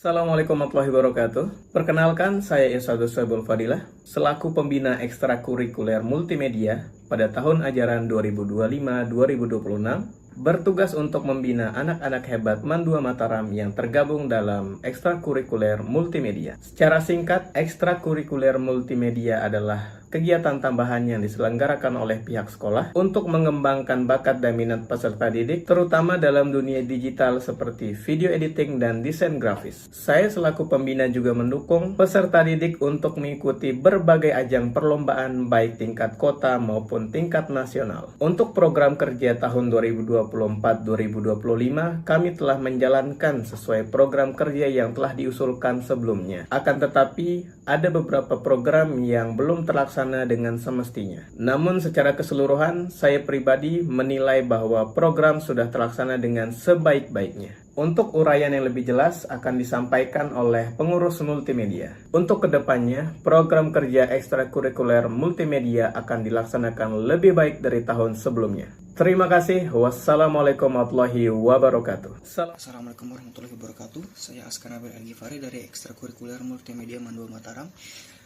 Assalamualaikum warahmatullahi wabarakatuh. Perkenalkan, saya Irsyadus Soebul Fadilah, selaku pembina ekstrakurikuler multimedia pada tahun ajaran 2025-2026, bertugas untuk membina anak-anak hebat Mandua Mataram yang tergabung dalam ekstrakurikuler multimedia. Secara singkat, ekstrakurikuler multimedia adalah kegiatan tambahan yang diselenggarakan oleh pihak sekolah untuk mengembangkan bakat dan minat peserta didik, terutama dalam dunia digital seperti video editing dan desain grafis. Saya selaku pembina juga mendukung peserta didik untuk mengikuti berbagai ajang perlombaan baik tingkat kota maupun tingkat nasional. Untuk program kerja tahun 2024-2025, kami telah menjalankan sesuai program kerja yang telah diusulkan sebelumnya. Akan tetapi, ada beberapa program yang belum terlaksana dengan semestinya. Namun secara keseluruhan, saya pribadi menilai bahwa program sudah terlaksana dengan sebaik-baiknya. Untuk uraian yang lebih jelas akan disampaikan oleh pengurus multimedia. Untuk kedepannya, program kerja ekstrakurikuler multimedia akan dilaksanakan lebih baik dari tahun sebelumnya. Terima kasih. Wassalamualaikum warahmatullahi wabarakatuh. Assalamualaikum warahmatullahi wabarakatuh. Saya Askar Nabil Al-Ghifari dari ekstrakurikuler multimedia Mandua Mataram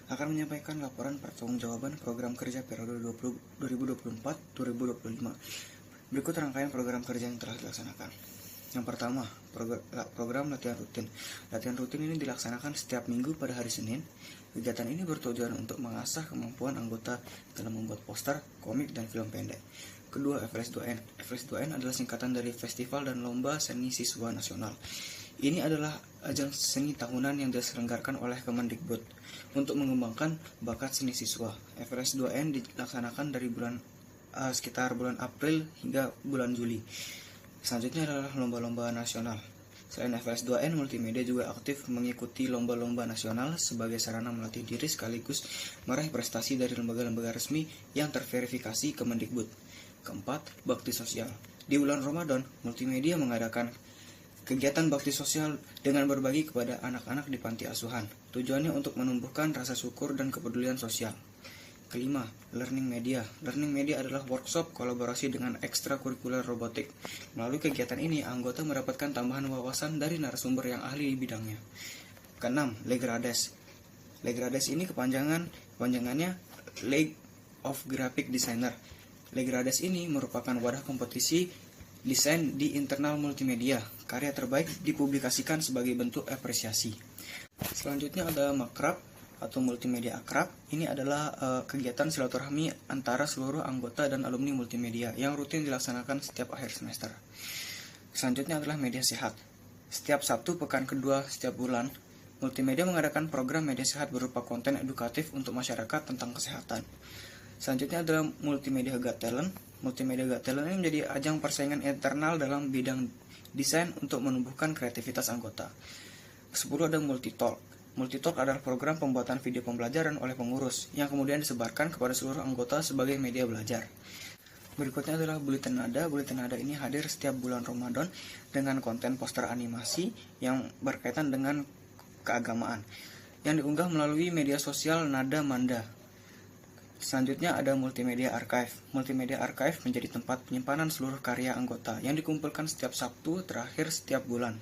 akan menyampaikan laporan pertanggungjawaban program kerja periode 2024-2025. Berikut rangkaian program kerja yang telah dilaksanakan. Yang pertama, program latihan rutin. Latihan rutin ini dilaksanakan setiap minggu pada hari Senin. Kegiatan ini bertujuan untuk mengasah kemampuan anggota dalam membuat poster, komik, dan film pendek. Kedua, FLS2N. FLS2N adalah singkatan dari Festival dan Lomba Seni Siswa Nasional. Ini adalah ajang seni tahunan yang diselenggarakan oleh Kemendikbud untuk mengembangkan bakat seni siswa. FLS2N dilaksanakan dari sekitar bulan April hingga bulan Juli. Selanjutnya adalah lomba-lomba nasional. Selain FLS2N, multimedia juga aktif mengikuti lomba-lomba nasional sebagai sarana melatih diri sekaligus meraih prestasi dari lembaga-lembaga resmi yang terverifikasi Kemendikbud. Keempat, bakti sosial. Di bulan Ramadan, multimedia mengadakan kegiatan bakti sosial dengan berbagi kepada anak-anak di panti asuhan. Tujuannya untuk menumbuhkan rasa syukur dan kepedulian sosial. Kelima, learning media. Learning media adalah workshop kolaborasi dengan ekstrakurikuler robotik. Melalui kegiatan ini, anggota mendapatkan tambahan wawasan dari narasumber yang ahli di bidangnya. Keenam, Legrades. Legrades ini kepanjangannya League of Graphic Designer. Legrades ini merupakan wadah kompetisi desain di internal multimedia. Karya terbaik dipublikasikan sebagai bentuk apresiasi. Selanjutnya ada Makrab atau multimedia akrab. Ini adalah kegiatan silaturahmi antara seluruh anggota dan alumni multimedia yang rutin dilaksanakan setiap akhir semester. Selanjutnya adalah media sehat. Setiap Sabtu pekan kedua setiap bulan, multimedia mengadakan program media sehat berupa konten edukatif untuk masyarakat tentang kesehatan. Selanjutnya adalah Multimedia Got Talent. Multimedia Got Talent ini menjadi ajang persaingan internal dalam bidang desain untuk menumbuhkan kreativitas anggota. 10 ada Multitalk. Multitalk adalah program pembuatan video pembelajaran oleh pengurus yang kemudian disebarkan kepada seluruh anggota sebagai media belajar. Berikutnya adalah Buletin Nada. Buletin Nada ini hadir setiap bulan Ramadan dengan konten poster animasi yang berkaitan dengan keagamaan yang diunggah melalui media sosial Nada Manda. Selanjutnya ada Multimedia Archive. Multimedia Archive menjadi tempat penyimpanan seluruh karya anggota yang dikumpulkan setiap Sabtu terakhir setiap bulan.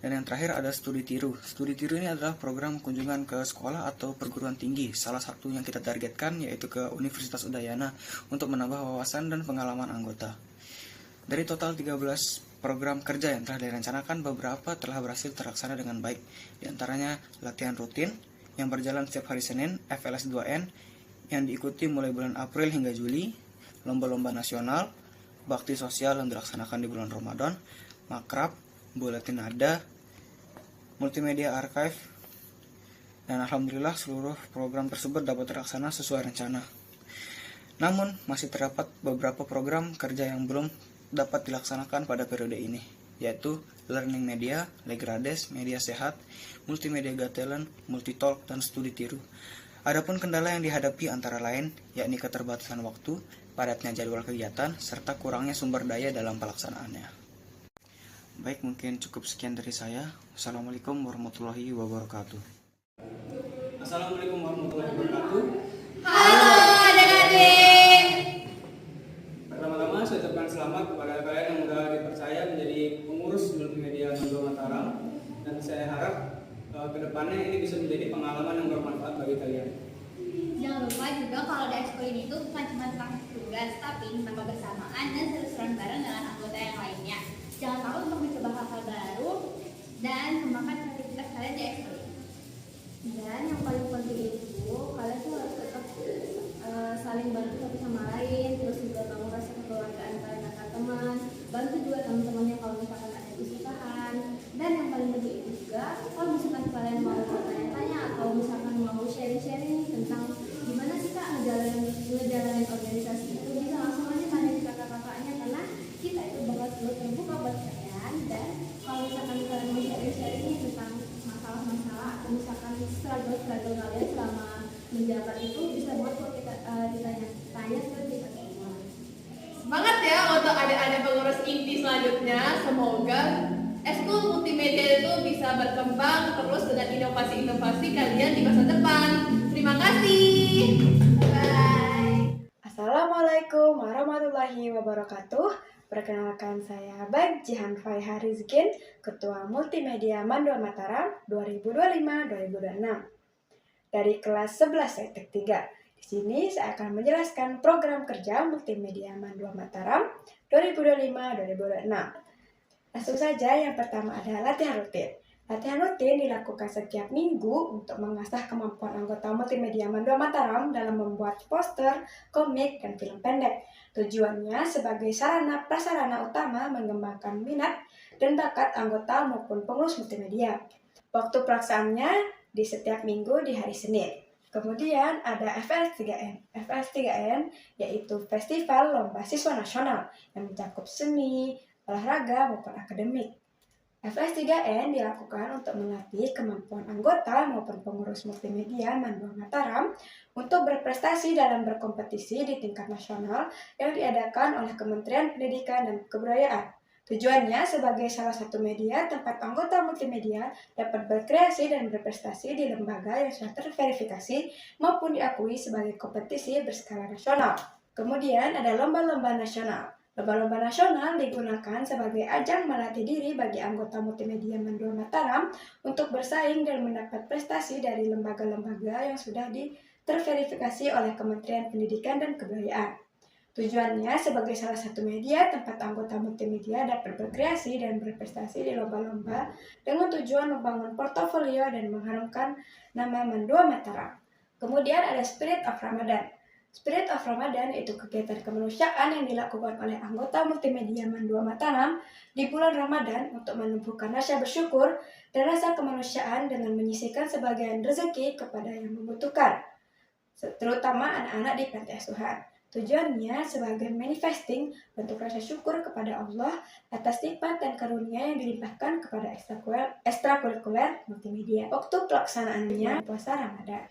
Dan yang terakhir ada Studi Tiru. Studi Tiru ini adalah program kunjungan ke sekolah atau perguruan tinggi. Salah satu yang kita targetkan yaitu ke Universitas Udayana untuk menambah wawasan dan pengalaman anggota. Dari total 13 program kerja yang telah direncanakan, beberapa telah berhasil terlaksana dengan baik. Di antaranya latihan rutin yang berjalan setiap hari Senin, FLS2N, yang diikuti mulai bulan April hingga Juli, lomba-lomba nasional, bakti sosial yang dilaksanakan di bulan Ramadan, Makrab, Buletin Nada, Multimedia Archive, dan alhamdulillah seluruh program tersebut dapat terlaksana sesuai rencana. Namun, masih terdapat beberapa program kerja yang belum dapat dilaksanakan pada periode ini, yaitu Learning Media, Legrades, Media Sehat, Multimedia Got Talent, Multitalk, dan Studi Tiru. Adapun kendala yang dihadapi antara lain, yakni keterbatasan waktu, padatnya jadwal kegiatan, serta kurangnya sumber daya dalam pelaksanaannya. Baik, mungkin cukup sekian dari saya. Assalamualaikum warahmatullahi wabarakatuh. Assalamualaikum warahmatullahi wabarakatuh. Halo adik-adik. Pertama-tama saya ucapkan selamat kepada kalian yang sudah dipercaya menjadi pengurus multimedia Mandua Mataram, dan saya harap ini tuh bukan cuma tentang tugas, tapi tentang kebersamaan dan seru-seruan bareng dengan anggota yang lainnya. Jangan takut untuk mencoba hal-hal baru dan kembangkan kreativitas kalian di ekskul. Dan yang paling penting itu kalian tuh harus tetap saling bantu satu sama lain, terus juga bangun rasa kekeluargaan kalian antar teman, bantu juga teman-temannya kalau misalkan ada kesusahan. Dan yang paling penting itu juga kalau misalkan kalian mau bertanya-tanya atau misalkan mau sharing-sharing tentang gimana sih kak ngejalanin organisasi itu, bisa langsung aja tanya ke kakak-kakaknya karena kita itu bakal selalu terbuka buat kalian. Dan kalau misalkan kalian mau sharing-sharing tentang masalah-masalah atau misalkan struggle kalian selama menjabat itu, bisa buat kalau kita ditanya-tanya ke kita semua. Semangat ya untuk ada pengurus inti selanjutnya. Semoga Eskul Multimedia itu bisa berkembang terus dengan inovasi-inovasi kalian di masa depan. Terima kasih. Bye. Assalamualaikum warahmatullahi wabarakatuh. Perkenalkan saya Bag Jihan Fai Harizkin, Ketua Multimedia Mandua Mataram 2025-2026 dari kelas 11 Setek 3. Di sini saya akan menjelaskan program kerja Multimedia Mandua Mataram 2025-2026. Langsung saja, yang pertama adalah latihan rutin. Latihan rutin dilakukan setiap minggu untuk mengasah kemampuan anggota Multimedia Mandua Mataram dalam membuat poster, komik, dan film pendek. Tujuannya sebagai sarana prasarana utama mengembangkan minat dan bakat anggota maupun pengurus multimedia. Waktu pelaksanaannya di setiap minggu di hari Senin. Kemudian ada FLS3N. FLS3N yaitu Festival Lomba Siswa Nasional yang mencakup seni, olahraga, maupun akademik. FLS3N dilakukan untuk melatih kemampuan anggota maupun pengurus multimedia Mandua Mataram untuk berprestasi dalam berkompetisi di tingkat nasional yang diadakan oleh Kementerian Pendidikan dan Kebudayaan. Tujuannya sebagai salah satu media tempat anggota multimedia dapat berkreasi dan berprestasi di lembaga yang sudah terverifikasi maupun diakui sebagai kompetisi berskala nasional. Kemudian ada lomba-lomba nasional. Lomba-lomba nasional digunakan sebagai ajang melatih diri bagi anggota multimedia Mandua Mataram untuk bersaing dan mendapat prestasi dari lembaga-lembaga yang sudah terverifikasi oleh Kementerian Pendidikan dan Kebudayaan. Tujuannya sebagai salah satu media tempat anggota multimedia dapat berkreasi dan berprestasi di lomba-lomba dengan tujuan membangun portofolio dan mengharumkan nama Mandua Mataram. Kemudian ada Spirit of Ramadan. Spirit of Ramadan yaitu kegiatan kemanusiaan yang dilakukan oleh anggota multimedia Mandua Mataram di bulan Ramadan untuk menumbuhkan rasa bersyukur dan rasa kemanusiaan dengan menyisihkan sebagian rezeki kepada yang membutuhkan, terutama anak-anak di panti asuhan. Tujuannya sebagai manifesting bentuk rasa syukur kepada Allah atas nikmat dan karunia yang dilimpahkan kepada ekstrakurikuler multimedia. Waktu pelaksanaannya puasa Ramadan.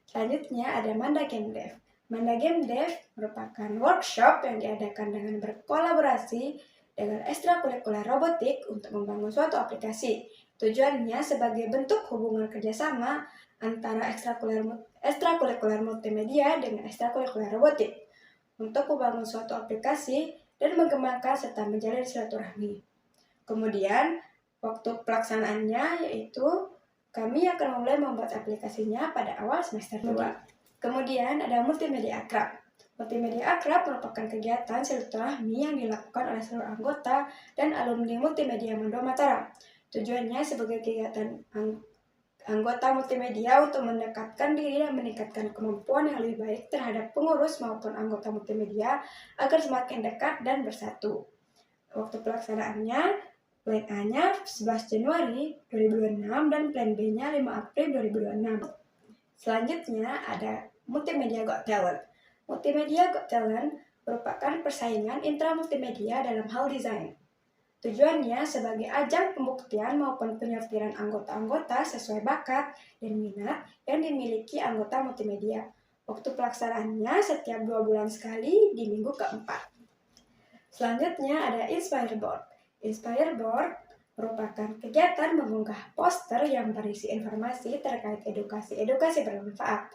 Selanjutnya ada Manda Game Dev. Manda Game Dev merupakan workshop yang diadakan dengan berkolaborasi dengan ekstrakurikuler robotik untuk membangun suatu aplikasi. Tujuannya sebagai bentuk hubungan kerjasama antara ekstrakurikuler multimedia dengan ekstrakurikuler robotik untuk membangun suatu aplikasi dan mengembangkan serta menjalin silaturahmi. Kemudian, waktu pelaksanaannya yaitu kami akan mulai membuat aplikasinya pada awal semester 2. Kemudian ada Multimedia Akrab. Multimedia Akrab merupakan kegiatan silaturahmi yang dilakukan oleh seluruh anggota dan alumni Multimedia Mandua Mataram. Tujuannya sebagai kegiatan anggota multimedia untuk mendekatkan diri dan meningkatkan kemampuan yang lebih baik terhadap pengurus maupun anggota multimedia agar semakin dekat dan bersatu. Waktu pelaksanaannya, Plan A-nya 11 Januari 2026 dan Plan B-nya 5 April 2026. Selanjutnya ada Multimedia Got Talent. Multimedia Got Talent merupakan persaingan intra-multimedia dalam hal desain. Tujuannya sebagai ajang pembuktian maupun penyortiran anggota-anggota sesuai bakat dan minat yang dimiliki anggota multimedia. Waktu pelaksanaannya setiap 2 bulan sekali di minggu keempat. Selanjutnya ada Inspire Board. Inspire Board merupakan kegiatan mengunggah poster yang berisi informasi terkait edukasi bermanfaat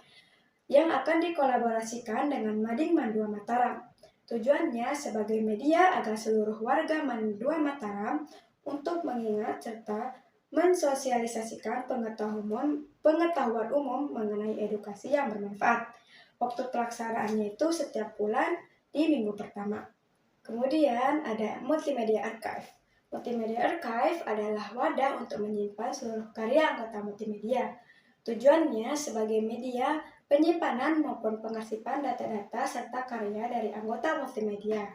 yang akan dikolaborasikan dengan Mading Mandua Mataram. Tujuannya sebagai media agar seluruh warga Mandua Mataram untuk mengingat serta mensosialisasikan pengetahuan umum mengenai edukasi yang bermanfaat. Waktu pelaksanaannya itu setiap bulan di minggu pertama. Kemudian ada Multimedia Archive. Multimedia Archive adalah wadah untuk menyimpan seluruh karya anggota multimedia. Tujuannya sebagai media penyimpanan maupun pengarsipan data-data serta karya dari anggota multimedia.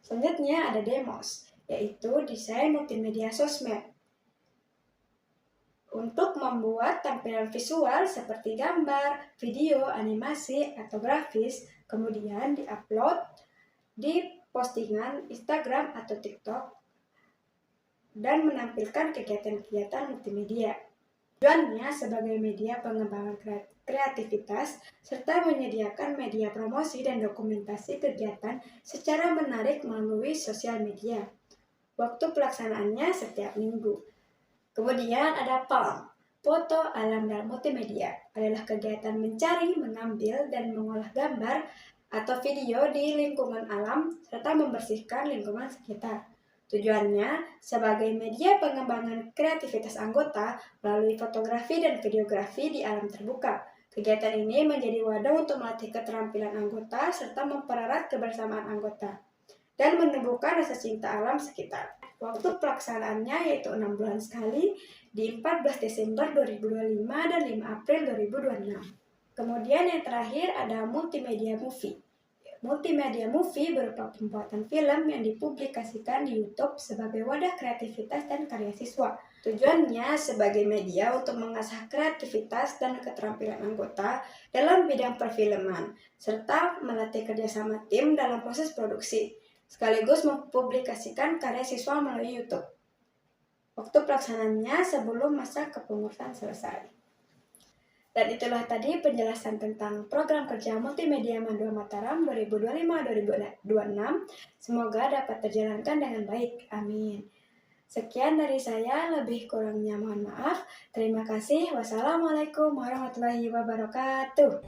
Selanjutnya ada Demos, yaitu desain multimedia sosmed. Untuk membuat tampilan visual seperti gambar, video, animasi, atau grafis, kemudian diupload di postingan Instagram atau TikTok, dan menampilkan kegiatan-kegiatan multimedia. Tujuannya sebagai media pengembangan kreativitas, serta menyediakan media promosi dan dokumentasi kegiatan secara menarik melalui sosial media. Waktu pelaksanaannya setiap minggu. Kemudian ada Palm, foto alam dan multimedia, adalah kegiatan mencari, mengambil, dan mengolah gambar atau video di lingkungan alam serta membersihkan lingkungan sekitar. Tujuannya sebagai media pengembangan kreativitas anggota melalui fotografi dan videografi di alam terbuka. Kegiatan ini menjadi wadah untuk melatih keterampilan anggota serta mempererat kebersamaan anggota dan menumbuhkan rasa cinta alam sekitar. Waktu pelaksanaannya yaitu 6 bulan sekali di 14 Desember 2025 dan 5 April 2026. Kemudian yang terakhir ada Multimedia Movie. Multimedia Movie berupa pembuatan film yang dipublikasikan di YouTube sebagai wadah kreativitas dan karya siswa. Tujuannya sebagai media untuk mengasah kreativitas dan keterampilan anggota dalam bidang perfilman, serta melatih kerjasama tim dalam proses produksi, sekaligus mempublikasikan karya siswa melalui YouTube. Waktu pelaksanaannya sebelum masa kepengurusan selesai. Dan itulah tadi penjelasan tentang program kerja Multimedia Mandua Mataram 2025-2026. Semoga dapat terjalankan dengan baik. Amin. Sekian dari saya, lebih kurangnya mohon maaf. Terima kasih. Wassalamualaikum warahmatullahi wabarakatuh.